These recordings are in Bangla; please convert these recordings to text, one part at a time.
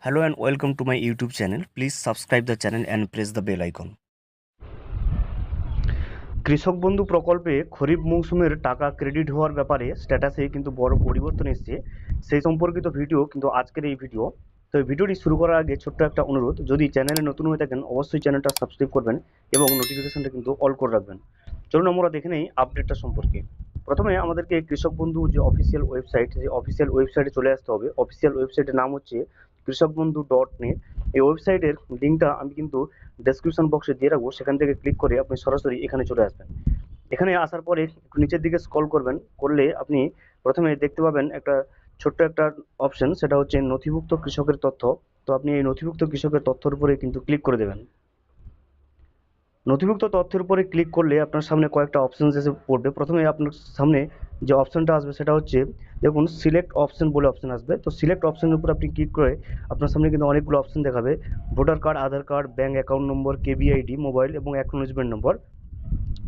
Hello and welcome to my YouTube channel. Please subscribe the channel and press the bell icon. কৃষক বন্ধু প্রকল্পে খরিফ মৌসুমের টাকা ক্রেডিট হওয়ার ব্যাপারে স্ট্যাটাসে কিন্তু বড় পরিবর্তন এসেছে। সেই সম্পর্কিত ভিডিও কিন্তু আজকের এই ভিডিও। তো এই ভিডিওটি শুরু করার আগে ছোট্ট একটা অনুরোধ, যদি চ্যানেলে নতুন হয়ে থাকেন অবশ্যই চ্যানেলটা সাবস্ক্রাইব করবেন এবং নোটিফিকেশনটা কিন্তু অল করে রাখবেন। চলুন আমরা দেখে নেই আপডেটটা সম্পর্কে। প্রথমে আমাদেরকে কৃষক বন্ধু যে অফিসিয়াল ওয়েবসাইটে চলে আসতে হবে। অফিসিয়াল ওয়েবসাইটের নাম হচ্ছে কৃষকবন্ধু.net। এই ওয়েবসাইটের লিঙ্কটা আমি কিন্তু ডেসক্রিপশন বক্সে দিয়ে রাখবো, সেখান থেকে ক্লিক করে আপনি সরাসরি এখানে চলে আসবেন। এখানে আসার পরে একটু নিচের দিকে স্ক্রল করবেন, করলে আপনি প্রথমে দেখতে পাবেন একটা ছোট্ট একটা অপশন, সেটা হচ্ছে নথিভুক্ত কৃষকের তথ্য। তো আপনি এই নথিভুক্ত কৃষকের তথ্যের উপরে কিন্তু ক্লিক করে দেবেন। নথিভুক্ত তথ্যের উপরে ক্লিক করলে আপনার সামনে কয়েকটা অপশন এসে পড়বে। প্রথমে আপনার সামনে যে অপশনটা আসবে সেটা হচ্ছে, দেখুন সিলেক্ট অপশন বলে অপশন আসবে। তো সিলেক্ট অপশনের উপর আপনি ক্লিক করে আপনার সামনে কিন্তু অনেকগুলো অপশন দেখাবে: voter card, Aadhaar card, bank account number, কেবিআইডি, মোবাইল এবং অ্যাকনোলেজমেন্ট নম্বর।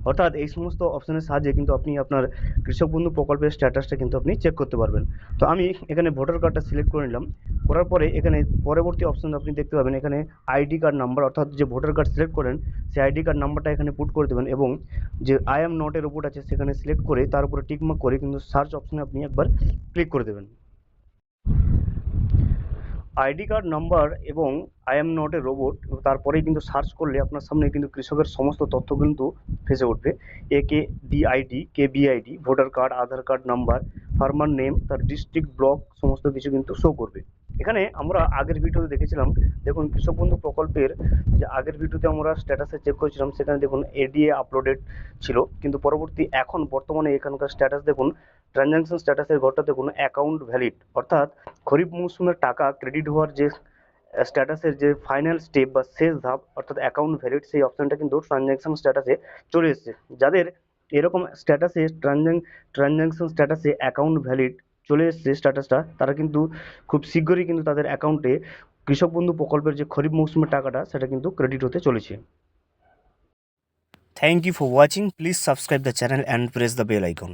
অর্থাৎ এই সমস্ত অপশনের সাহায্যে কিন্তু আপনি আপনার কৃষক বন্ধু প্রকল্পের স্ট্যাটাসটা কিন্তু আপনি চেক করতে পারবেন। তো আমি এখানে ভোটার কার্ডটা সিলেক্ট করে নিলাম। করার পরে এখানে পরবর্তী অপশন আপনি দেখতে পাবেন, এখানে আইডি কার্ড নাম্বার, অর্থাৎ যে ভোটার কার্ড সিলেক্ট করেন সেই আইডি কার্ড নাম্বারটা এখানে পুট করে দেবেন এবং যে আই এম নট এর উপর আছে সেখানে সিলেক্ট করে তার উপরে টিকমার্ক করে কিন্তু সার্চ অপশনে আপনি একবার ক্লিক করে দেবেন। আইডি কার্ড নাম্বার এবং I am not a robot, তারপরেই কিন্তু সার্চ করলে আপনার সামনে কিন্তু কৃষকের সমস্ত তথ্য কিন্তু ভেসে উঠবে। একে DID, KBID, voter card, Aadhaar card number, farmer name, তার ডিস্ট্রিক্ট, ব্লক সমস্ত কিছু কিন্তু শো করবে। এখানে আমরা আগের ভিডিওতে দেখেছিলাম, দেখুন কৃষক বন্ধু প্রকল্পের যে আগের ভিডিওতে আমরা স্ট্যাটাসে চেক করেছিলাম সেখানে দেখুন এডিএ আপলোডেড ছিল, কিন্তু বর্তমানে এখানকার স্ট্যাটাস দেখুন, ট্রানজ্যাকশন স্ট্যাটাসের ঘরটা দেখুন অ্যাকাউন্ট ভ্যালিড, অর্থাৎ খরিফ মৌসুমের টাকা ক্রেডিট হওয়ার যে স্ট্যাটাসের যে ফাইনাল স্টেপ বা শেষ ধাপ, অর্থাৎ অ্যাকাউন্ট ভ্যালিড, সেই অপশনটা কিন্তু ট্রানজ্যাকশন স্ট্যাটাসে চলে এসেছে। যাদের এরকম স্ট্যাটাসে ট্রানজ্যাকশন স্ট্যাটাসে অ্যাকাউন্ট ভ্যালিড চলে এসেছে স্ট্যাটাসটা, তারা কিন্তু খুব শীঘ্রই কিন্তু তাদের অ্যাকাউন্টে কৃষক বন্ধু প্রকল্পের যে খরিফ মৌসুমের টাকাটা সেটা কিন্তু ক্রেডিট হতে চলেছে। Thank you for watching. Please subscribe the channel and press the bell icon.